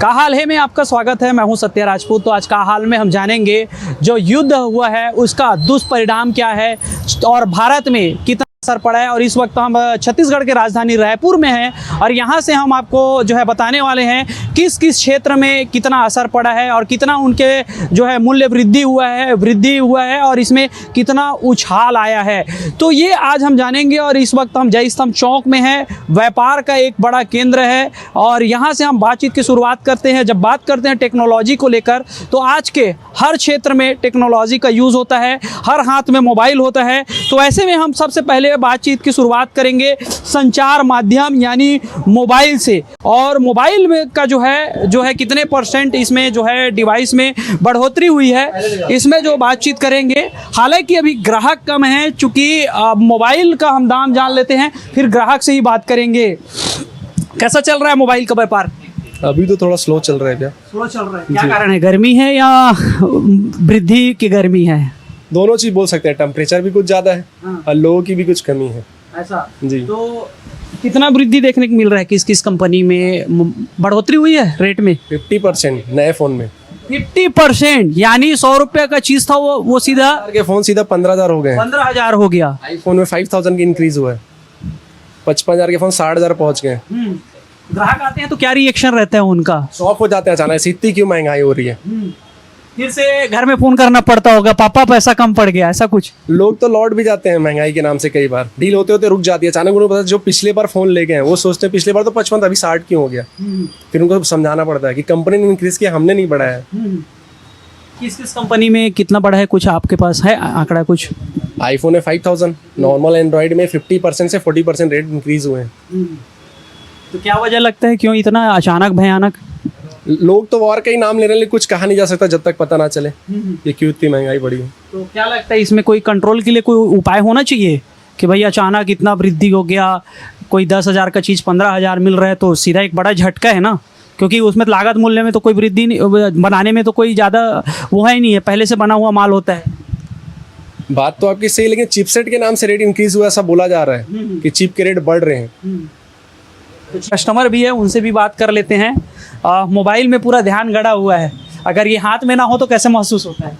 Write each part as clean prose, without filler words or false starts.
का हाल है में आपका स्वागत है। मैं हूं सत्य राजपूत। तो आज का हाल में हम जानेंगे जो युद्ध हुआ है उसका दुष्परिणाम क्या है और भारत में कितना असर पड़ा है। और इस वक्त हम छत्तीसगढ़ के राजधानी रायपुर में हैं और यहाँ से हम आपको जो है बताने वाले हैं किस किस क्षेत्र में कितना असर पड़ा है और कितना उनके जो है मूल्य वृद्धि हुआ है और इसमें कितना उछाल आया है। तो ये आज हम जानेंगे। और इस वक्त हम जय स्तंभ चौक में हैं, व्यापार का एक बड़ा केंद्र है और यहाँ से हम बातचीत की शुरुआत करते हैं। जब बात करते हैं टेक्नोलॉजी को लेकर तो आज के हर क्षेत्र में टेक्नोलॉजी का यूज़ होता है, हर हाथ में मोबाइल होता है। तो ऐसे में हम सबसे पहले बातचीत की शुरुआत करेंगे संचार माध्यम यानी मोबाइल से। और मोबाइल में का जो है कितने परसेंट इसमें जो है डिवाइस में बढ़ोतरी हुई है, इसमें जो बातचीत करेंगे। हालांकि अभी ग्राहक कम है, चूंकि मोबाइल का हम दाम जान लेते हैं फिर ग्राहक से ही बात करेंगे। कैसा चल रहा है मोबाइल का व्यापार? अभी तो थोड़ा स्लो चल रहा है। क्या स्लो चल रहा है? क्या कारण है? गर्मी है या वृद्धि की गर्मी है? दोनों चीज बोल सकते हैं। टेम्परेचर भी कुछ ज्यादा है और लोगों की भी कुछ कमी है। ऐसा जी। तो कितना वृद्धि देखने को मिल रहा है? किस किस कंपनी में बढ़ोतरी हुई है रेट में? 50% नए फोन में। 50% यानी 100 रुपये का चीज था वो सीधा के फोन सीधा 15,000 हो गए। 15,000 हो गया। आईफोन में 5,000 की इंक्रीज हुआ है। 55,000 के फोन 60,000 पहुंच गए। ग्राहक आते हैं तो क्या रिएक्शन रहता है उनका? शॉक हो जाते हैं अचानक से, इतनी क्यों महंगाई हो रही है। फिर से घर में फोन करना पड़ता होगा, पापा पैसा कम पड़ गया, ऐसा कुछ? लोग तो लौट भी जाते हैं महंगाई के नाम से। कई बार डील होते होते रुक जाती है। अचानक उन्हें पता जो पिछले बार फोन ले गए वो सोचते हैं पिछले बार तो 55 अभी 60 क्यों हो गया। फिर उनको समझाना पड़ता है कि कंपनी ने इंक्रीज किया, हमने नहीं बढ़ाया। किस किस कंपनी में कितना बढ़ा है, कुछ आपके पास है आंकड़ा? कुछ आईफोन में 5,000, नॉर्मल एंड्रॉइड में 50% से 40% रेट इंक्रीज हुए हैं। तो क्या वजह लगता है, क्यों इतना अचानक भयानक? लोग तो वॉर का ही नाम ले रहे हैं, लेकिन कुछ कहा नहीं जा सकता जब तक पता ना चले ये क्यों इतनी महंगाई बढ़ी है। तो क्या लगता है इसमें कोई कंट्रोल के लिए कोई उपाय होना चाहिए कि भाई अचानक इतना वृद्धि हो गया, कोई 10,000 का चीज़ 15,000 मिल रहा है तो सीधा एक बड़ा झटका है ना, क्योंकि उसमें लागत मूल्य में तो कोई वृद्धि नहीं, बनाने में तो कोई ज़्यादा वो है नहीं है, पहले से बना हुआ माल होता है। बात तो आपकी सही, लेकिन चिपसेट के नाम से रेट इंक्रीज हुआ ऐसा बोला जा रहा है कि चिप के रेट बढ़ रहे हैं। कुछ कस्टमर भी है, उनसे भी बात कर लेते हैं। मोबाइल में पूरा ध्यान गड़ा हुआ है, अगर ये हाथ में ना हो तो कैसे महसूस होता है?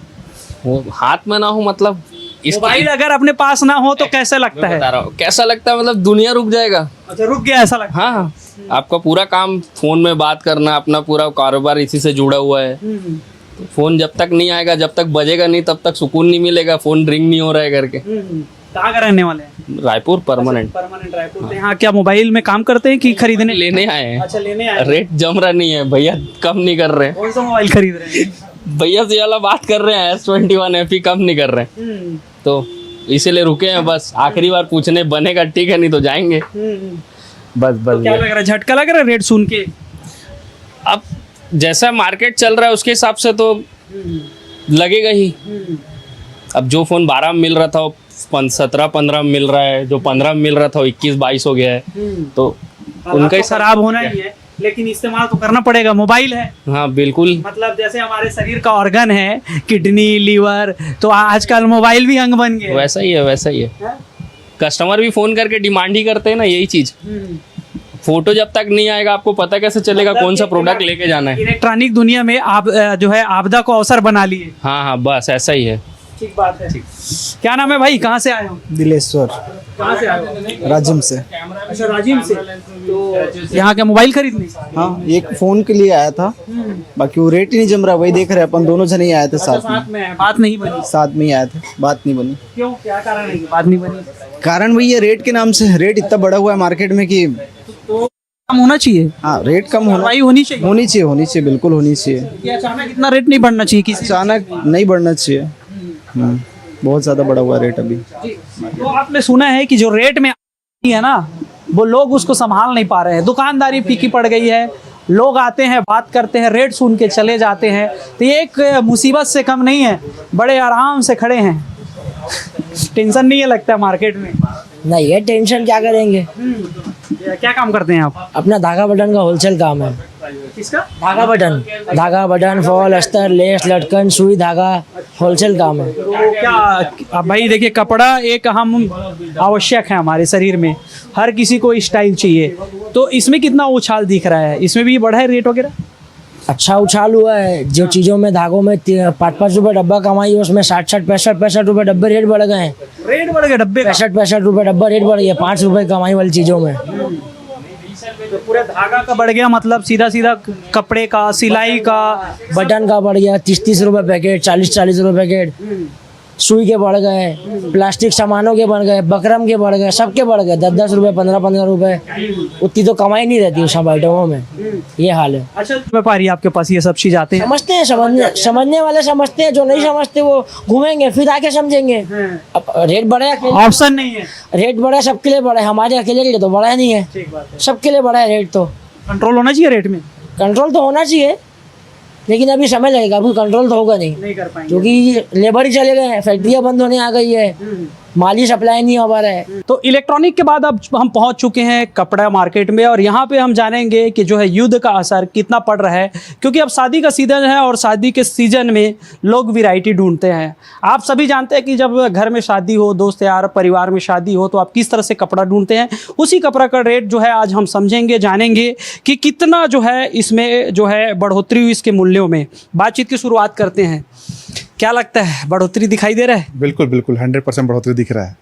वो हाथ में ना हो मतलब मोबाइल अगर अपने पास ना हो तो कैसे लगता है? कैसा लगता है मतलब दुनिया रुक जाएगा। अच्छा, रुक गया ऐसा लगता है? हाँ, आपका पूरा काम फोन में बात करना, अपना पूरा कारोबार इसी से जुड़ा हुआ है। तो फोन जब तक नहीं आएगा, जब तक बजेगा नहीं, तब तक सुकून नहीं मिलेगा। फोन रिंग नहीं हो रहा है करके। कहाँ का रहने वाले हैं? रायपुर परमानेंट। परमानेंट रायपुर। तो यहाँ क्या मोबाइल में काम करते हैं कि खरीदने? लेने आए हैं। अच्छा, लेने आए। रेट जम रहा नहीं है भैया, कम नहीं कर रहे हैं। कौन सा मोबाइल खरीद रहे हैं? भैया से वाला बात कर रहे हैं, S21 FE कम नहीं कर रहे हैं, तो इसीलिए रुके हैं। बस आखिरी बार पूछने, बनेगा ठीक है, नहीं तो जाएंगे। बस तो क्या लग रहा है, झटका लग रहा है रेट सुन के? अब जैसा मार्केट चल रहा है उसके हिसाब से तो लगेगा ही। अब जो फोन 12 में मिल रहा था वो 17-15 में मिल रहा है, जो 15 में मिल रहा था वो 21-22 हो गया है। तो उनका ही खराब होना ही है, लेकिन इस्तेमाल तो करना पड़ेगा, मोबाइल है। हाँ बिल्कुल। मतलब जैसे हमारे शरीर का ऑर्गन है, किडनी, लीवर, तो आजकल मोबाइल भी अंग बन गए। वैसा ही है, वैसा ही है। कस्टमर भी फोन करके डिमांड ही करते हैं ना यही चीज। फोटो जब तक नहीं आएगा आपको पता कैसे चलेगा कौन सा प्रोडक्ट लेके जाना है। इलेक्ट्रॉनिक दुनिया में आप जो है आपदा को अवसर बना लिए। हाँ, बस ऐसा ही है। ठीक बात है। क्या नाम है भाई, कहाँ से आए हो? दिलेश्वर। कहाँ से आए हो? राजिम से। अच्छा, राजिम से। तो यहाँ के मोबाइल खरीदने? हाँ, एक फोन के लिए आया था, बाकी वो रेट ही नहीं जम रहा, वही देख रहे हैं अपन। दोनों जने ही आए थे साथ में। बात नहीं बनी? साथ में ही आए थे, बात नहीं बनी। क्यों, क्या कारण है कि बात नहीं बनी? कारण वही है, रेट के नाम से। रेट इतना बढ़ा हुआ है मार्केट में कि तो कम होना चाहिए। हाँ, रेट कम होनी चाहिए। होनी चाहिए, बिल्कुल होनी चाहिए। कि अचानक इतना रेट नहीं बढ़ना चाहिए किसी? अचानक नहीं बढ़ना चाहिए। बहुत ज्यादा बढ़ा हुआ रेट अभी। तो आपने सुना है कि जो रेट में है ना, वो लोग उसको संभाल नहीं पा रहे हैं। दुकानदारी फीकी पड़ गई है, लोग आते हैं, बात करते हैं, रेट सुन के चले जाते हैं। तो ये एक मुसीबत से कम नहीं है, बड़े आराम से खड़े हैं। टेंशन नहीं है लगता है मार्केट में? नहीं है टेंशन, क्या करेंगे। क्या काम करते हैं आप? अपना धागा बटन का होलसेल काम है। किसका? धागा बटन फॉल, अस्तर, लेस, लटकन, सुई, धागा, होलसेल काम है। तो क्या अब भाई देखिए, कपड़ा एक अहम आवश्यक है हमारे शरीर में, हर किसी को स्टाइल चाहिए। तो इसमें कितना उछाल दिख रहा है? इसमें भी बढ़ा है रेट वगैरह? अच्छा उछाल हुआ है। जो चीज़ों में धागों में 5-5 रुपये डब्बा कमाई है उसमें 60-60 65 रुपये डब्बे रेट बढ़ गए हैं। रेट बढ़ गए डब्बे का? 65 रुपये डब्बा रेट बढ़ गया 5 रुपये कमाई वाली चीज़ों में। तो पूरे धागा का बढ़ गया, मतलब सीधा सीधा कपड़े का, सिलाई का, बटन का बढ़ गया 30-30 रुपये पैकेट, 40-40 रुपये पैकेट। सुई के बढ़ गए, प्लास्टिक सामानों के बढ़ गए, बकरम के बढ़ गए, सबके बढ़ गए 10-10 रुपये 15-15 रुपये। उतनी तो कमाई नहीं रहती उस सब आइटमों में। ये हाल है। अच्छा व्यापारी आपके पास ये सब चीज आते हैं? समझते हैं, समझने वाले समझते हैं, जो नहीं समझते वो घूमेंगे फिर आके समझेंगे। अब रेट बढ़े, ऑप्शन नहीं है। रेट बढ़ा सबके लिए बढ़ा है, हमारे अकेले के लिए तो बढ़ा नहीं है। सबके लिए बढ़ा है रेट। तो कंट्रोल होना चाहिए रेट में। कंट्रोल तो होना चाहिए लेकिन अभी समय लगेगा, अभी कंट्रोल तो होगा नहीं कर पाएंगे क्योंकि लेबर ही चले गए हैं, फैक्ट्रियाँ बंद होने आ गई है, माली सप्लाई नहीं हो पा रहा है। तो इलेक्ट्रॉनिक के बाद अब हम पहुंच चुके हैं कपड़ा मार्केट में और यहाँ पे हम जानेंगे कि जो है युद्ध का असर कितना पड़ रहा है, क्योंकि अब शादी का सीज़न है और शादी के सीज़न में लोग वैरायटी ढूंढते हैं। आप सभी जानते हैं कि जब घर में शादी हो, दोस्त यार परिवार में शादी हो, तो आप किस तरह से कपड़ा ढूंढते हैं। उसी कपड़ा का रेट जो है आज हम समझेंगे, जानेंगे कि कितना जो है इसमें जो है बढ़ोतरी हुई इसके मूल्यों में। बातचीत की शुरुआत करते हैं। क्या लगता है, बढ़ोतरी दिखाई दे रहा है? बिल्कुल बिल्कुल 100% बढ़ोतरी दिख रहा है।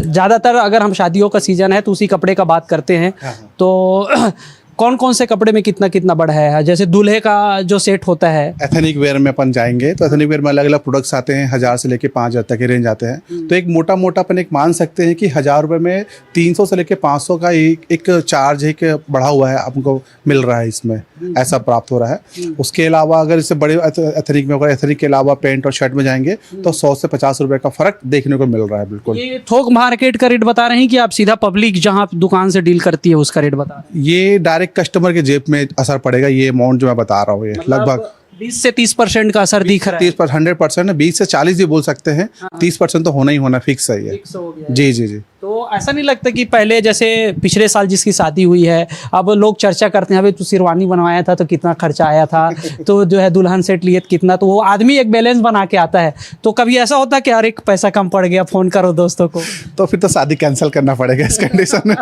ज़्यादातर अगर हम शादियों का सीज़न है तो उसी कपड़े का बात करते हैं। तो कौन कौन से कपड़े में कितना कितना बढ़ा है? जैसे दूल्हे का जो सेट होता है, एथनिक वेयर में अपन जाएंगे तो एथनिक वेयर में अलग अलग प्रोडक्ट्स आते हैं, 1000 से लेके 5000 तक के रेंज आते हैं। तो एक मोटा मोटा अपन एक मान सकते हैं कि 1000 रुपये में 300 से लेके 500 का एक चार्ज एक बढ़ा हुआ है आपको मिल रहा है, इसमें ऐसा प्राप्त हो रहा है। उसके अलावा अगर इससे बड़े एथनिक में, अगर एथनिक के अलावा पेंट और शर्ट में जाएंगे तो 100 से 50 रुपये का फर्क देखने को मिल रहा है। बिल्कुल ये थोक मार्केट का रेट बता रहे हैं कि आप सीधा पब्लिक जहाँ दुकान से डील करती है उसका रेट बता रहे हैं? ये डायरेक्ट कस्टमर के जेब में असर पड़ेगा। ये अमाउंट जो मैं बता रहा हूँ ये लगभग 20 से 30% का असर दिख रहा है। 100% 20 से 40 भी बोल सकते हैं। 30% तो होना ही होना, फिक्स है ये। जी जी जी। तो ऐसा नहीं लगता कि पहले जैसे पिछले साल जिसकी शादी हुई है, अब लोग चर्चा करते हैं अभी तू शेरवानी बनवाया था तो कितना खर्चा आया था, तो जो है दुल्हन सेट लिए कितना, तो वो आदमी एक बैलेंस बना के आता है। तो कभी ऐसा होता है कि यार एक पैसा कम पड़ गया, फ़ोन करो दोस्तों को, तो फिर तो शादी कैंसिल करना पड़ेगा इस कंडीशन में।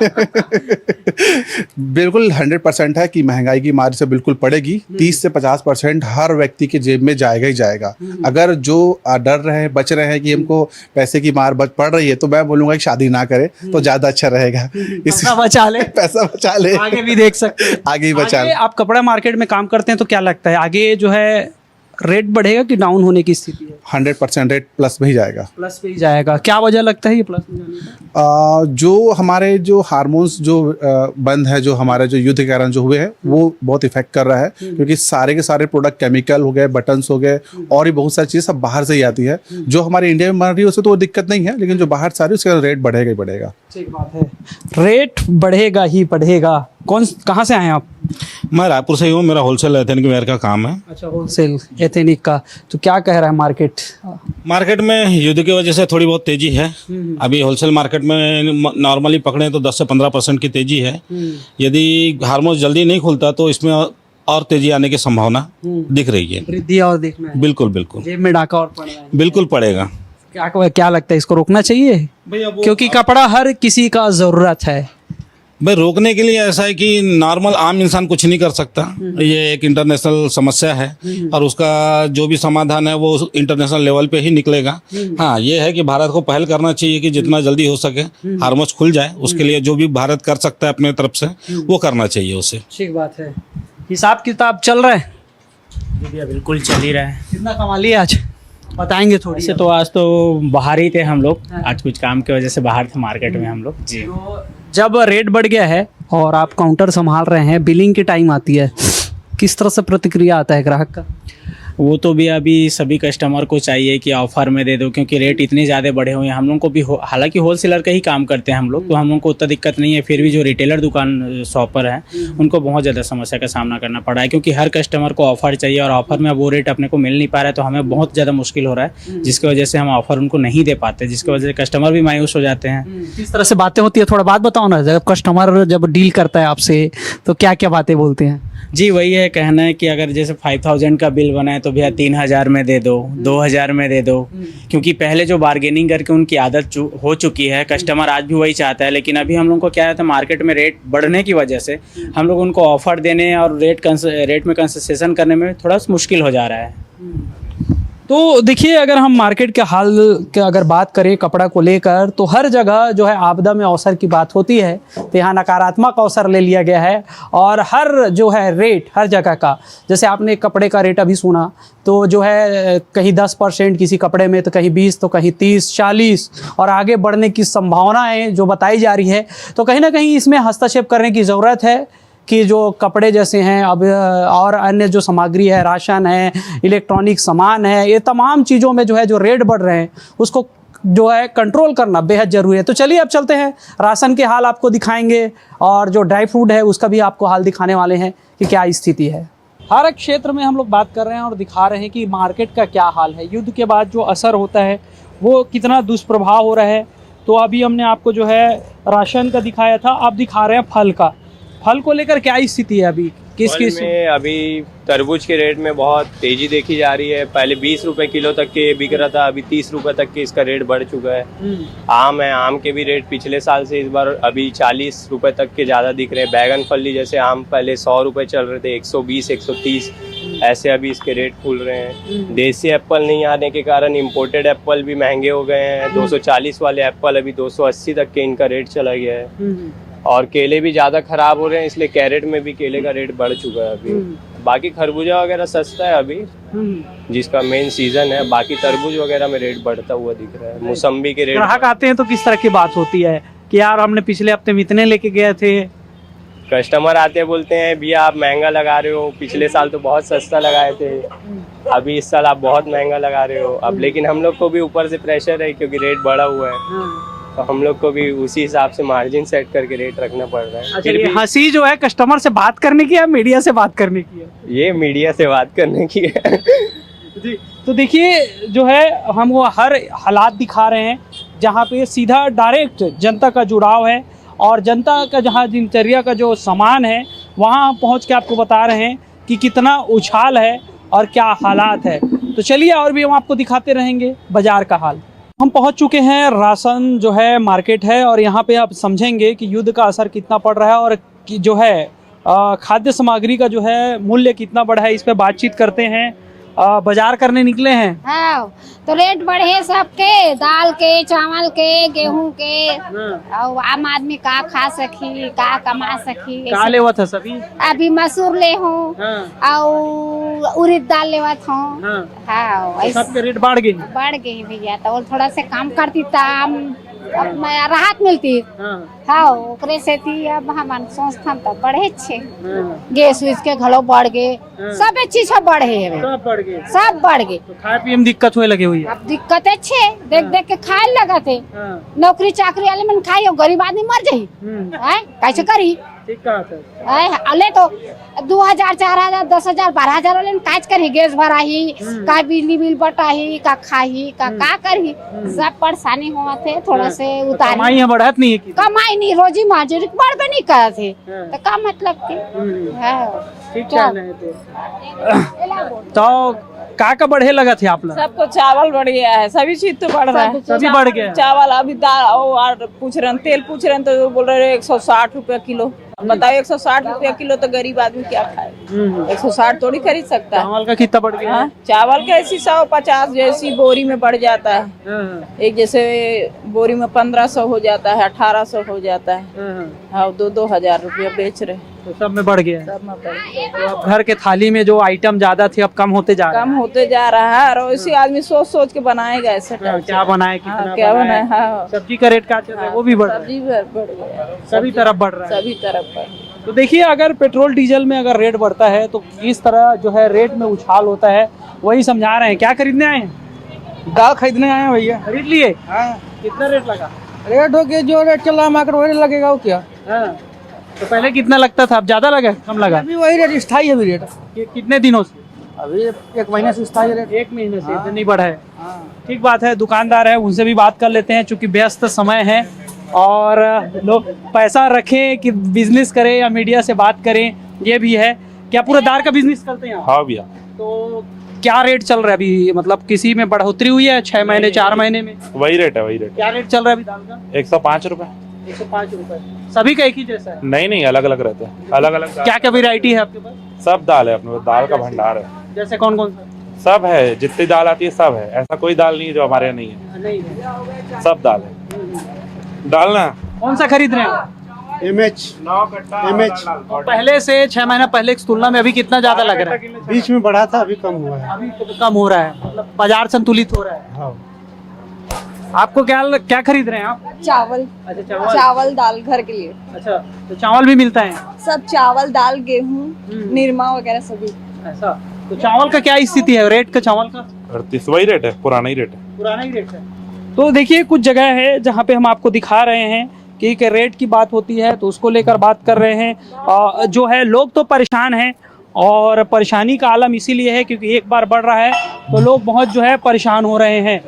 बिल्कुल 100% है कि महंगाई की मार से बिल्कुल पड़ेगी। 30 से 50% हर व्यक्ति के जेब में जाएगा ही जाएगा। अगर जो डर रहे हैं, बच रहे हैं कि हमको पैसे की मार पड़ रही है, तो मैं बोलूँगा कि शादी ना करे तो ज़्यादा अच्छा रहेगा। पैसा बचा ले, पैसा बचा ले, आगे भी देख सकते हैं। आगे ही बचा ले। आप कपड़ा मार्केट में काम करते हैं तो क्या लगता है आगे जो है रेट बढ़ेगा कि डाउन होने की स्थिति है? 100% रेट प्लस में ही जाएगा। प्लस पे ही जाएगा। क्या वजह लगता है ये प्लस में जाने का? जो हमारे जो हार्मोन्स जो बंद है, जो हमारे जो युद्ध के कारण जो हुए हैं, वो बहुत इफेक्ट कर रहा है। क्योंकि सारे के सारे प्रोडक्ट केमिकल हो गए, बटन्स हो गए और भी बहुत सारी चीज़ सब बाहर से ही आती है। जो हमारे इंडिया में बन रही है उससे तो दिक्कत नहीं है, लेकिन जो बाहर से आ रही है उसका रेट बढ़ेगा ही बढ़ेगा। ठीक बात है, रेट बढ़ेगा ही बढ़ेगा। कहाँ से आए आप? मैं रायपुर से ही हूँ। मेरा होलसेल एथनिक वेयर का काम है। अच्छा, होलसेल एथनिक का। तो क्या कह रहा है मार्केट? मार्केट में युद्ध की वजह से थोड़ी बहुत तेजी है। अभी होलसेल मार्केट में नॉर्मली पकड़े तो 10 से 15% की तेजी है। यदि हार्मोन जल्दी नहीं खुलता तो इसमें और तेजी आने की संभावना दिख रही है। वृद्धि और देखना है। बिल्कुल बिल्कुल, जेब में डाका और पड़ रहा है। बिल्कुल पड़ेगा। क्या लगता है इसको रोकना चाहिए? क्योंकि कपड़ा हर किसी का जरूरत है। भाई रोकने के लिए ऐसा है कि नॉर्मल आम इंसान कुछ नहीं कर सकता। ये एक इंटरनेशनल समस्या है और उसका जो भी समाधान है वो इंटरनेशनल लेवल पे ही निकलेगा। हाँ, ये है कि भारत को पहल करना चाहिए कि जितना जल्दी हो सके हार्मोस खुल जाए। उसके लिए जो भी भारत कर सकता है अपने तरफ से वो करना चाहिए उसे। ठीक बात है। हिसाब किताब चल रहा है? भैया बिल्कुल चल ही रहा है। कितना कमा लिया आज, बताएंगे थोड़ी? वैसे तो आज तो बाहर ही थे हम लोग। आज कुछ काम की वजह से बाहर थे मार्केट में हम लोग जी। तो जब रेट बढ़ गया है और आप काउंटर संभाल रहे हैं, बिलिंग की टाइम आती है, किस तरह से प्रतिक्रिया आता है ग्राहक का? वो तो भी अभी सभी कस्टमर को चाहिए कि ऑफर में दे दो, क्योंकि रेट इतने ज़्यादा बढ़े हुए हैं। हम लोग को भी हालांकि होलसेलर का ही काम करते हैं हम लोग, तो हम लोग को उतना दिक्कत नहीं है। फिर भी जो रिटेलर दुकान शॉपर हैं उनको बहुत ज़्यादा समस्या का सामना करना पड़ा है, क्योंकि हर कस्टमर को ऑफर चाहिए और ऑफर में अब वो रेट अपने को मिल नहीं पा रहा है। तो हमें बहुत ज़्यादा मुश्किल हो रहा है, जिसकी वजह से हम ऑफर उनको नहीं दे पाते, जिसकी वजह से कस्टमर भी मायूस हो जाते हैं। किस तरह से बातें होती है, थोड़ा बात बताओ ना। जब कस्टमर जब डील करता है आपसे तो क्या क्या बातें बोलते हैं? जी वही है कहना है कि अगर जैसे 5000 का बिल बना है तो भैया 3000 में दे दो, 2000 में दे दो, क्योंकि पहले जो बार्गेनिंग करके उनकी आदत हो चुकी है, कस्टमर आज भी वही चाहता है। लेकिन अभी हम लोग को क्या है, मार्केट में रेट बढ़ने की वजह से हम लोग उनको ऑफर देने और रेट में कंसेशन करने में थोड़ा मुश्किल हो जा रहा है। तो देखिए, अगर हम मार्केट के हाल के अगर बात करें कपड़ा को लेकर, तो हर जगह जो है आपदा में अवसर की बात होती है, तो यहाँ नकारात्मक अवसर ले लिया गया है। और हर जो है रेट हर जगह का, जैसे आपने कपड़े का रेट अभी सुना, तो जो है कहीं 10% किसी कपड़े में, तो कहीं 20, तो कहीं 30, 40 और आगे बढ़ने की संभावनाएं जो बताई जा रही है। तो कहीं ना कहीं इसमें हस्तक्षेप करने की ज़रूरत है कि जो कपड़े जैसे हैं अब और अन्य जो सामग्री है, राशन है, इलेक्ट्रॉनिक सामान है, ये तमाम चीज़ों में जो है जो रेट बढ़ रहे हैं उसको जो है कंट्रोल करना बेहद ज़रूरी है। तो चलिए अब चलते हैं, राशन के हाल आपको दिखाएंगे और जो ड्राई फ्रूट है उसका भी आपको हाल दिखाने वाले हैं कि क्या स्थिति है। हर एक क्षेत्र में हम लोग बात कर रहे हैं और दिखा रहे हैं कि मार्केट का क्या हाल है, युद्ध के बाद जो असर होता है वो कितना दुष्प्रभाव हो रहा है। तो अभी हमने आपको जो है राशन का दिखाया था, अब दिखा रहे हैं फल का। फल को लेकर क्या स्थिति है अभी? किस में अभी तरबूज के रेट में बहुत तेजी देखी जा रही है। पहले 20 रुपए किलो तक के बिक रहा था, अभी 30 रुपए तक के इसका रेट बढ़ चुका है। आम है, आम के भी रेट पिछले साल से इस बार अभी 40 रुपए तक के ज़्यादा दिख रहे हैं। बैगन फली जैसे आम पहले 100 रुपए चल रहे थे, 120, 130 ऐसे अभी इसके रेट खुल रहे हैं। देसी एप्पल नहीं आने के कारण इम्पोर्टेड एप्पल भी महंगे हो गए हैं। 240 वाले एप्पल अभी 280 तक के इनका रेट चला गया है। और केले भी ज़्यादा ख़राब हो रहे हैं, इसलिए कैरेट में भी केले का रेट बढ़ चुका है अभी। बाकी खरबूजा वगैरह सस्ता है अभी, जिसका मेन सीजन है। बाकी तरबूज वगैरह में रेट बढ़ता हुआ दिख रहा है। मौसम्बी के रेट, ग्राहक आते हैं तो किस तरह की बात होती है कि यार हमने पिछले हफ्ते में इतने लेके गए थे? कस्टमर आते बोलते हैं भैया आप महंगा लगा रहे हो, पिछले साल तो बहुत सस्ता लगाए थे, अभी इस साल आप बहुत महंगा लगा रहे हो। अब लेकिन हम लोग को भी ऊपर से प्रेशर है क्योंकि रेट बढ़ा हुआ है, तो हम लोग को भी उसी हिसाब से मार्जिन सेट करके रेट रखना पड़ रहा है। फिर भी हंसी जो है कस्टमर से बात करने की है, मीडिया से बात करने की है? ये मीडिया से बात करने की है। जी, तो देखिए जो है हम वो हर हालात दिखा रहे हैं जहाँ पे सीधा डायरेक्ट जनता का जुड़ाव है और जनता का जहाँ दिनचर्या का जो सामान है वहाँ हम पहुँच के आपको बता रहे हैं कि कितना उछाल है और क्या हालात है। तो चलिए और भी हम आपको दिखाते रहेंगे बाजार का हाल। हम पहुंच चुके हैं, राशन जो है मार्केट है और यहाँ पे आप समझेंगे कि युद्ध का असर कितना पड़ रहा है और कि जो है खाद्य सामग्री का जो है मूल्य कितना बढ़ा है, इस पे बातचीत करते हैं। बाजार करने निकले हैं। हाँ, तो रेट बढ़े सबके, दाल के, चावल के, गेहूं के, और आम आदमी का खा सकी, का कमा सकी। का लेवत है सभी? अभी मसूर ले हूँ और उड़द दाल लेवत हूँ। हाँ, सबके रेट बढ़ गई भैया। तो थोड़ा से काम करती राहत मिलती। हाँ, ओकरे से थी अब हमारे संस्थान तो बढ़े छे। गैस उस के घलो बढ़ गए, सब चीज बढ़े है, सब बढ़ गए। तो खाए पिए में दिक्कत हुए लगे हुई है। अब दिक्कत छे, देख देख के खाए लगा थे। नौकरी चाकरी वाले मन खाई, गरीब आदमी मर जाही, कैसे करी? अले तो 2000, 4000, 10,000, 12,000 वाले काज करी, गैस भराही, का बिजली बिल बटाही, का खाही, का करी, सब परेशानी हुआ थे। थोड़ा से उतार कमाई बढ़त नहीं है, कमाई नहीं, रोजी मजदूरी बढ़ नहीं कर थे, तो का मतलब थी। तो का बढ़े लगा थे आप लोग? सबको चावल बढ़ गया है, सभी चीज तो बढ़ रहा है, सभी बढ़ गया। चावल अभी दाल और पूछ रहे हैं, तेल पूछ रहे हैं तो बोल रहे हैं 160 रुपया किलो। बताओ 160 रुपया किलो तो गरीब आदमी क्या खाए? 160 थोड़ी खरीद सकता है। चावल का कितना बढ़ गया? चावल का ऐसी 150 जैसी बोरी में बढ़ जाता है। एक जैसे बोरी में 1500 हो जाता है, 1800 हो जाता है। हाँ, 2-2 हजार रुपया बेच रहे। तो सब में बढ़ गया। सब में बढ़ गया। तो अब घर के थाली में जो आइटम ज्यादा थे अब कम होते जा रहा है और इसी आदमी सोच सोच के बनाएगा ऐसे। क्या बनाए, क्या बनाए? हाँ, सब्जी का रेट क्या चल रहा है वो भी बढ़ रहा है। सब्जी बढ़ गया, सभी तरफ बढ़ रहा है, सभी तरफ। तो देखिए अगर पेट्रोल डीजल में अगर रेट बढ़ता है तो इस तरह जो है रेट में उछाल होता है, वही समझा रहे हैं। क्या खरीदने आए हैं? दाल खरीदने आए हैं भैया। खरीद लिए? कितना रेट लगा? रेट हो गया, जो रेट चल रहा है मार्केट वही लगेगा। वो क्या? तो पहले कितना लगता था, अब ज्यादा लगा, कम लगा? अभी वही रेट स्थायी है। अभी रेट कितने दिनों से? अभी 1 महीने से स्थायी रेट। 1 महीने से इतनी बढ़ा है। ठीक बात है, दुकानदार है उनसे भी बात कर लेते हैं, चूंकि व्यस्त समय है और लोग पैसा रखें कि बिजनेस करें या मीडिया से बात करें, ये भी है। क्या पूरा दाल का बिजनेस करते हैं आप? हाँ भैया। तो क्या रेट चल रहा है अभी, मतलब किसी में बढ़ोतरी हुई है 6 महीने 4 महीने में? वही रेट है, वही रेट। क्या रेट चल रहा है अभी दाल का? 105 रुपए। 105 रुपए। सभी का एक ही जैसा है? नहीं नहीं, अलग अलग रहते हैं, अलग अलग। क्या क्या वेरायटी है आपके पास? सब दाल है अपने पास, दाल का भंडार है। जैसे कौन कौन सा? सब है, जितनी दाल आती है सब है, ऐसा कोई दाल नहीं है जो हमारे यहाँ नहीं है। नहीं है। सब दाल है। दाल ना कौन सा खरीद रहे हैं आप? MH। और पहले से 6 महीना पहले की तुलना में अभी कितना ज्यादा लग रहा है? बीच में बढ़ा था, अभी कम हुआ है। अभी तो कम हो रहा है, मतलब बाजार संतुलित हो रहा है। हाँ। आपको क्या क्या खरीद रहे हैं आप? चावल। अच्छा चावल। चावल दाल घर के लिए। अच्छा, तो चावल भी मिलता है? सब चावल दाल गेहूँ निरमा वगैरह सभी। ऐसा, तो चावल का क्या स्थिति है, रेट का चावल का? 38 वही रेट है, पुराना ही रेट है। पुराना ही रेट है। तो देखिए कुछ जगह है जहाँ पे हम आपको दिखा रहे हैं कि एक रेट की बात होती है, तो उसको लेकर बात कर रहे हैं। जो है लोग तो परेशान हैं, और परेशानी का आलम इसीलिए है क्योंकि एक बार बढ़ रहा है तो लोग बहुत जो है परेशान हो रहे हैं।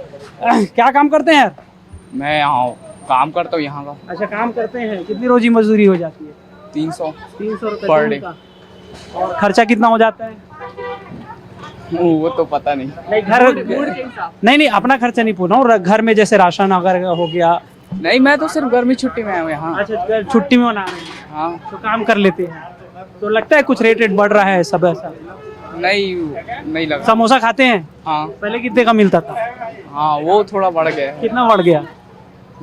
क्या काम करते हैं यार? मैं यहाँ काम करता हूँ यहाँ का। अच्छा, काम करते हैं। कितनी रोजी मजदूरी हो जाती है? 300 रुपए पर डे। और खर्चा कितना हो जाता है? वो तो पता नहीं। नहीं घर नहीं अपना खर्चा नहीं पूछा हूँ, घर में जैसे राशन अगर हो गया। नहीं, मैं तो सिर्फ गर्मी छुट्टी में हूँ यहाँ। अच्छा, छुट्टी में होना है। हाँ, तो काम कर लेते हैं। तो लगता है कुछ रेट बढ़ रहा है सब ऐसा? नहीं लगा। समोसा खाते हैं? हाँ। पहले कितने का मिलता था? हाँ, वो थोड़ा बढ़ गया है। कितना बढ़ गया?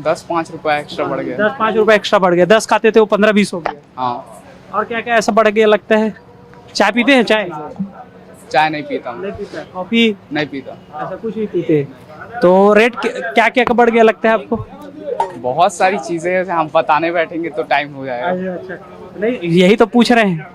10-5 रुपए एक्स्ट्रा बढ़ गया। 10-5 रुपए एक्स्ट्रा बढ़ गया। 10 खाते थे वो 15-20 हो गया। हाँ। और क्या क्या ऐसा बढ़ गया लगता है? चाय पीते हैं? चाय नहीं पीता हूँ। नहीं पीता। कॉफी नहीं पीता। ऐसा कुछ नहीं पीते? तो रेट क्या क्या का बढ़ गया लगता है आपको? बहुत सारी चीजें हैं, हम बताने बैठेंगे तो टाइम हो जाएगा। अच्छा, नहीं यही तो पूछ रहे हैं,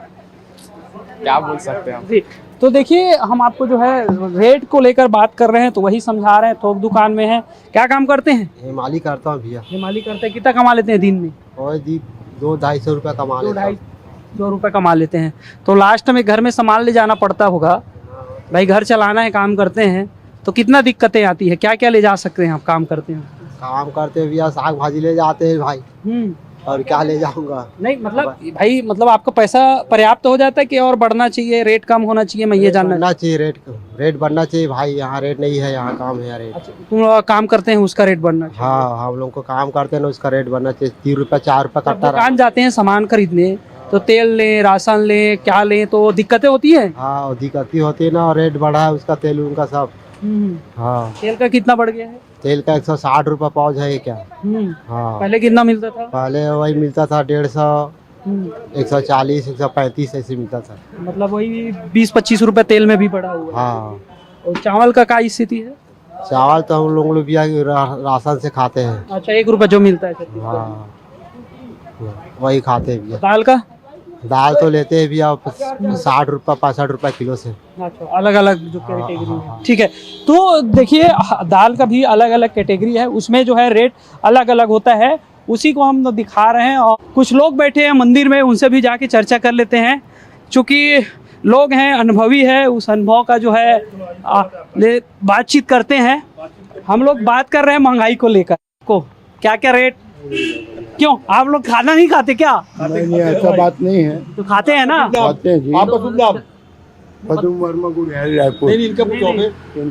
क्या बोल सकते हैं हम। जी। तो देखिए हम आपको जो है रेट को लेकर बात कर रहे हैं तो वही समझा रहे हैं। थोक दुकान में है। क्या काम करते हैं? हिमाली करता हूँ भैया। हिमाली करते हैं। कितना कमा लेते हैं दिन में? और जी 200-250 रुपया कमा लेता हूँ। 2 रुपये कमा लेते हैं। तो लास्ट में घर में सामान ले जाना पड़ता होगा, भाई घर चलाना है, काम करते हैं तो कितना दिक्कतें आती है? क्या क्या ले जा सकते हैं आप काम करते हैं? काम करते हैं भैया, साग भाजी ले जाते हैं भाई। और क्या ले जाऊंगा? नहीं मतलब भाई, मतलब आपका पैसा पर्याप्त हो जाता है कि और बढ़ना चाहिए, रेट कम होना चाहिए? मैं ये जानना चाहिए, रेट बढ़ना चाहिए भाई। यहाँ रेट नहीं है, यहाँ काम है रेट। अच्छा, तुम काम करते हैं उसका रेट बढ़ना चाहिए? हाँ, हम लोग को काम करते हैं ना, उसका रेट बढ़ना चाहिए। 3 रुपया 4 रुपया कट्टा। दुकान जाते हैं सामान खरीदने तो तेल लें, राशन लें, क्या लें, तो दिक्कतें होती है? हाँ, दिक्कतें होती है ना, और रेट बढ़ा है उसका, तेल उनका सब। हाँ। तेल का कितना बढ़ गया है? तेल का 160 रुपया पाउच है क्या? हाँ। पहले कितना मिलता था? पहले वही मिलता था 150, 140, 135 ऐसे मिलता था। मतलब वही 20-25 रुपए तेल में भी बढ़ा हुआ। हाँ। और चावल का क्या स्थिति है? चावल तो हम लोग भी राशन से खाते हैं। अच्छा, 1 रुपया जो मिलता है। हाँ, वही खाते हैं भैया। दाल का? दाल तो लेते हैं भैया 60 रुपया 65 रुपया किलो से। अच्छा, अलग अलग जो कैटेगरी है। ठीक है, तो देखिए दाल का भी अलग अलग कैटेगरी है, उसमें जो है रेट अलग अलग होता है, उसी को हम दिखा रहे हैं। और कुछ लोग बैठे हैं मंदिर में, उनसे भी जाके चर्चा कर लेते हैं, चूँकि लोग हैं, अनुभवी है, उस अनुभव का जो है बातचीत करते हैं। हम लोग बात कर रहे हैं महंगाई को लेकर, को क्या क्या रेट, क्यों आप लोग खाना नहीं खाते क्या? नहीं, ऐसा बात नहीं है। तो खाते हैं ना? खाते हैं जी।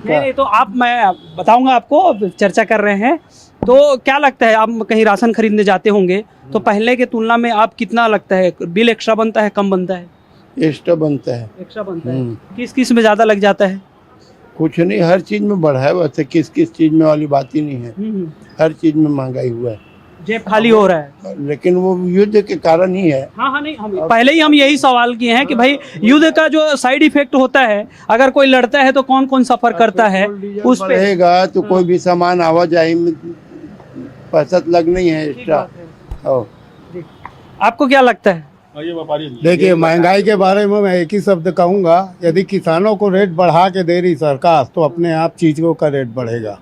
नहीं, तो आप, मैं बताऊंगा आपको, चर्चा कर रहे हैं तो क्या लगता है, आप कहीं राशन खरीदने जाते होंगे तो पहले के तुलना में आप कितना लगता है बिल एक्स्ट्रा बनता है, कम बनता है? एक्स्ट्रा बनता है। एक्स्ट्रा बनता है। किस किस में ज्यादा लग जाता है? कुछ नहीं, हर चीज में बढ़ा है, वैसे किस किस चीज में वाली बात ही नहीं है। हर चीज में महंगाई हुआ है, जेब खाली हो रहा है। लेकिन वो युद्ध के कारण ही है। हाँ, नहीं, हम पहले ही हम यही सवाल किए हैं कि भाई युद्ध का जो साइड इफेक्ट होता है, अगर कोई लड़ता है तो कौन कौन सफर करता है उस पे रहेगा, तो कोई भी सामान आवाजाही में पैसा लगना ही है एक्स्ट्रा। आपको क्या लगता है? देखिए, महंगाई के बारे में मैं एक ही शब्द कहूँगा, यदि किसानों को रेट बढ़ा के दे रही सरकार तो अपने आप चीज़ों का रेट बढ़ेगा।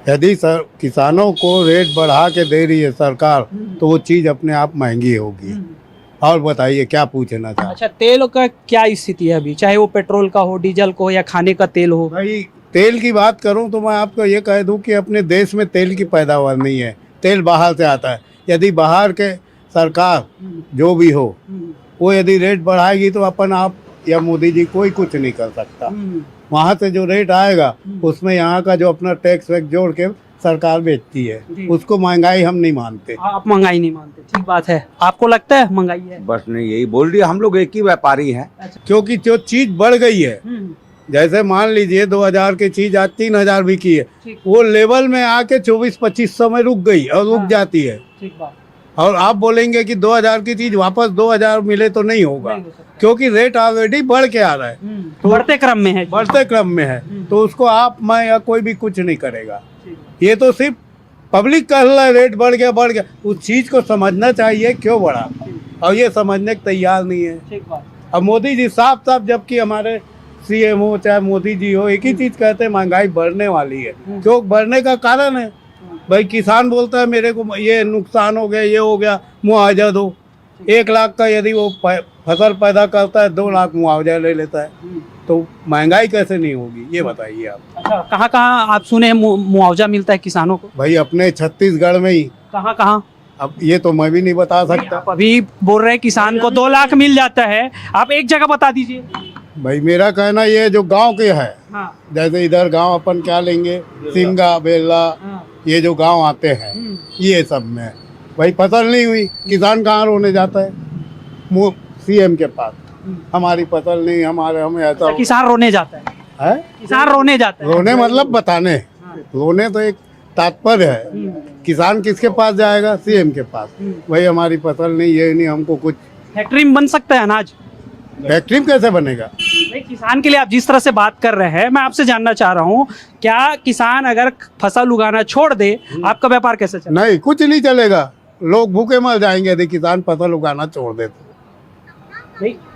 यदि किसानों को रेट बढ़ा के दे रही है सरकार तो वो चीज़ अपने आप महंगी होगी। और बताइए क्या पूछना चाहते? अच्छा, तेल का क्या स्थिति है अभी, चाहे वो पेट्रोल का हो, डीजल को हो, या खाने का तेल हो? भाई, तेल की बात करूं तो मैं आपको ये कह दूं कि अपने देश में तेल की पैदावार नहीं है, तेल बाहर से आता है। यदि बाहर के सरकार जो भी हो वो यदि रेट बढ़ाएगी तो अपन आप या मोदी जी कोई कुछ नहीं कर सकता। वहाँ से जो रेट आएगा उसमें यहाँ का जो अपना टैक्स वैक्स जोड़ के सरकार बेचती है, उसको महंगाई हम नहीं मानते। आप महंगाई नहीं मानते, ठीक बात है। आपको लगता है महंगाई है? बस नहीं, यही बोल रही है, हम लोग एक ही व्यापारी हैं। क्योंकि जो चीज बढ़ गई है, जैसे मान लीजिए 2000 की चीज आज 3000 बिकी है, वो लेवल में आके 2400-2500 में रुक गई और रुक जाती है। ठीक बात। और आप बोलेंगे कि 2000 की चीज वापस 2000 मिले तो नहीं होगा, क्योंकि रेट ऑलरेडी बढ़ के आ रहा है, तो बढ़ते क्रम में है। बढ़ते क्रम में है, तो उसको आप मैं या कोई भी कुछ नहीं करेगा। ये तो सिर्फ पब्लिक कह रहा है रेट बढ़ गया। उस चीज को समझना चाहिए क्यों बढ़ा, और ये समझने को तैयार नहीं है। अब मोदी जी साफ जबकि हमारे सीएम हो चाहे मोदी जी हो, एक ही चीज कहते हैं महंगाई बढ़ने वाली है। क्यों बढ़ने का कारण है? भाई किसान बोलता है मेरे को ये नुकसान हो गया, ये हो गया, मुआवजा दो। 1 लाख का यदि वो फसल पैदा करता है, 2 लाख मुआवजा ले लेता है, तो महंगाई कैसे नहीं होगी ये बताइए आप। अच्छा, कहाँ आप सुने हैं मुआवजा मिलता है किसानों को? भाई अपने छत्तीसगढ़ में ही। कहाँ? अब ये तो मैं भी नहीं बता सकता। आप अभी बोल रहे हैं किसान को 2 लाख मिल जाता है, आप एक जगह बता दीजिए। भाई मेरा कहना ये जो गांव के है, जैसे इधर गांव अपन क्या लेंगे, सिंगा बेला, ये जो गांव आते हैं ये सब में भाई फसल नहीं हुई, किसान कहाँ रोने जाता है? सीएम के पास हमारी फसल नहीं, हमें ऐसा। किसान रोने जाता है? किसान रोने जाता है? रोने मतलब बताने, रोने तो एक तात्पर्य है। किसान किसके पास जाएगा? सीएम के पास। भाई हमारी फसल नहीं, ये नहीं, हमको कुछ। फैक्ट्री में बन सकता है अनाज? फैक्ट्री में कैसे बनेगा? भाई किसान के लिए आप जिस तरह से बात कर रहे हैं, मैं आपसे जानना चाह रहा हूँ, क्या किसान अगर फसल उगाना छोड़ दे, आपका व्यापार कैसे चलेगा? नहीं, कुछ नहीं चलेगा, लोग भूखे मर जाएंगे यदि किसान फसल उगाना छोड़ दे तो।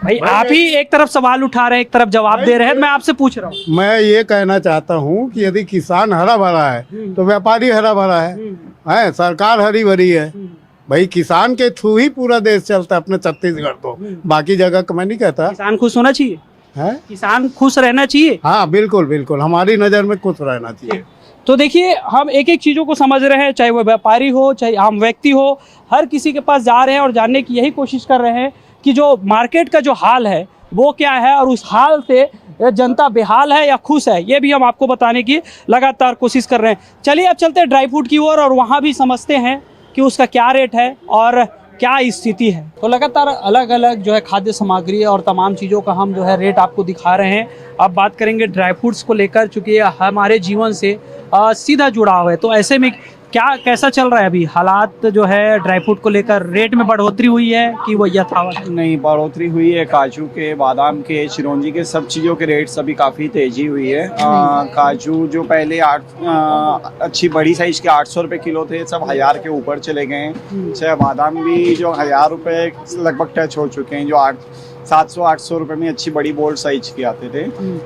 भाई आप ही एक तरफ सवाल उठा रहे हैं, एक तरफ जवाब दे रहे हैं, मैं आपसे पूछ रहा हूँ। मैं ये कहना चाहता हूँ कि यदि किसान हरा भरा है तो व्यापारी हरा भरा है, सरकार हरी भरी है। भाई किसान के थ्रू ही पूरा देश चलता है, अपने छत्तीसगढ़ तो, बाकी जगह का मैं नहीं कहता। किसान खुश होना चाहिए है, किसान खुश रहना चाहिए। हाँ बिल्कुल, हमारी नज़र में खुश रहना चाहिए। तो देखिए, हम एक एक चीज़ों को समझ रहे हैं, चाहे वो व्यापारी हो चाहे आम व्यक्ति हो, हर किसी के पास जा रहे हैं और जानने की यही कोशिश कर रहे हैं कि जो मार्केट का जो हाल है वो क्या है, और उस हाल से जनता बेहाल है या खुश है, ये भी हम आपको बताने की लगातार कोशिश कर रहे हैं। चलिए अब चलते हैं ड्राई फ्रूट की ओर और वहाँ भी समझते हैं कि उसका क्या रेट है और क्या स्थिति है। तो लगातार अलग अलग जो है खाद्य सामग्री और तमाम चीज़ों का हम जो है रेट आपको दिखा रहे हैं। अब बात करेंगे ड्राई फ्रूट्स को लेकर, चूँकि ये हमारे जीवन से सीधा जुड़ाव है, तो ऐसे में क्या कैसा चल रहा है अभी हालात जो है ड्राई फ्रूट को लेकर? रेट में बढ़ोतरी हुई है कि वो यथावत? नहीं, बढ़ोतरी हुई है। काजू के, बादाम के, चिरौंजी के, सब चीज़ों के रेट्स अभी काफ़ी तेज़ी हुई है। काजू जो पहले अच्छी बड़ी साइज़ के 800 रुपये किलो थे, सब 1000 के ऊपर चले गए हैं। चाहे बादाम भी जो 1000 रुपये लगभग टच हो चुके हैं, जो 700-800 रुपये में अच्छी बड़ी बोल्ड साइज के आते थे।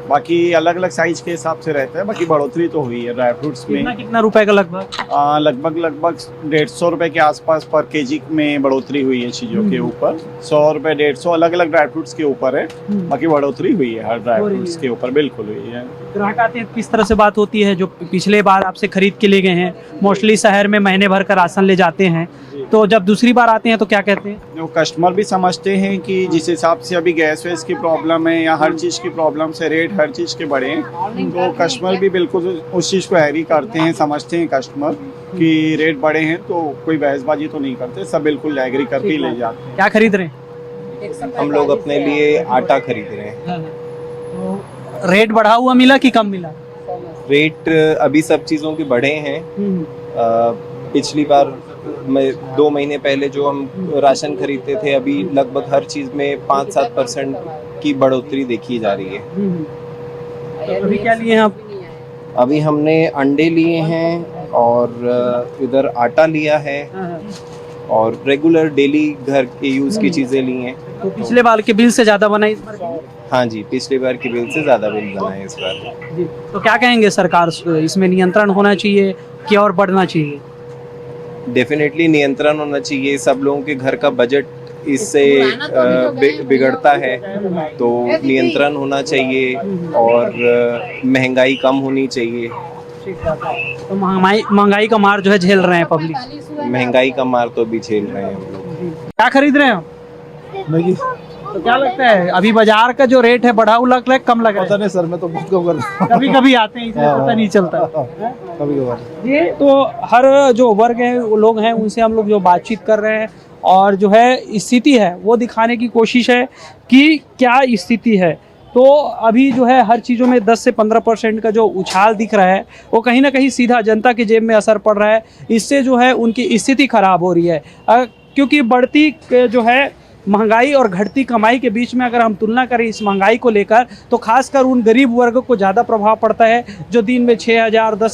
बाकी अलग अलग साइज के हिसाब से रहता है। बाकी बढ़ोतरी तो हुई है ड्राई फ्रूट्स में। कितना रुपए का लगभग? लगभग 150 रुपए के आसपास पर केजी में बढ़ोतरी हुई है चीज़ों के ऊपर। 100 रुपये, 150 अलग अलग ड्राई फ्रूट्स के ऊपर है। बाकी बढ़ोतरी हुई है हर ड्राई फ्रूट्स के ऊपर, बिल्कुल हुई है। ग्राहक आते हैं, किस तरह से बात होती है? जो पिछले बार आपसे खरीद के ले गए हैं, मोस्टली शहर में महीने भर का राशन ले जाते हैं, तो जब दूसरी बार आते हैं तो क्या कहते हैं? वो कस्टमर भी समझते हैं कि जिस हिसाब से अभी गैस वैस की प्रॉब्लम है या हर चीज़ की प्रॉब्लम से रेट हर चीज़ के बढ़े हैं, तो कस्टमर भी बिल्कुल उस चीज़ को एग्री करते हैं, समझते हैं कस्टमर कि रेट बढ़े हैं, तो कोई बहसबाजी तो नहीं करते, सब बिल्कुल एग्री करके ही ले जाते हैं। क्या खरीद रहे हैं? हम लोग अपने लिए आटा खरीद रहे हैं। तो रेट बढ़ा हुआ मिला कि कम मिला? रेट अभी सब चीज़ों के बढ़े हैं। पिछली बार 2 महीने पहले जो हम राशन खरीदते थे, अभी लगभग हर चीज़ में 5-7% की बढ़ोतरी देखी जा रही है। तो अभी क्या लिए हैं आप? अभी हमने अंडे लिए हैं और इधर आटा लिया है और रेगुलर डेली घर के यूज़ की चीज़ें ली हैं। तो पिछले बार के बिल से ज़्यादा बना इस बार? हाँ जी, पिछले बार के बिल से ज़्यादा बिल बना है इस बार। जी, तो क्या कहेंगे सरकार, इसमें नियंत्रण होना चाहिए कि और बढ़ना चाहिए? डेफिनेटली नियंत्रण होना चाहिए। सब लोगों के घर का बजट इससे बिगड़ता है, तो नियंत्रण होना चाहिए और महंगाई कम होनी चाहिए। तो महंगाई का मार जो है झेल रहे हैं पब्लिक? महंगाई का मार तो भी झेल रहे हैं हम लोग। क्या खरीद रहे हैं आप? तो क्या लगता है अभी बाजार का जो रेट है बढ़ा हुआ लग रहा है कम लग रहा पता नहीं सर, मैं तो बहुत कम कर रहा है? कभी कभी आते हैं इसलिए पता नहीं चलता। कभी कभार। ये तो हर जो वर्ग है वो लोग हैं उनसे हम लोग जो बातचीत कर रहे हैं और जो है स्थिति है वो दिखाने की कोशिश है कि क्या स्थिति है। तो अभी जो है हर चीज़ों में 10 से 15% का जो उछाल दिख रहा है वो कहीं ना कहीं सीधा जनता की जेब में असर पड़ रहा है। इससे जो है उनकी स्थिति खराब हो रही है क्योंकि बढ़ती जो है महंगाई और घटती कमाई के बीच में अगर हम तुलना करें इस महंगाई को लेकर तो खासकर उन गरीब वर्ग को ज़्यादा प्रभाव पड़ता है जो दिन में 6,000 10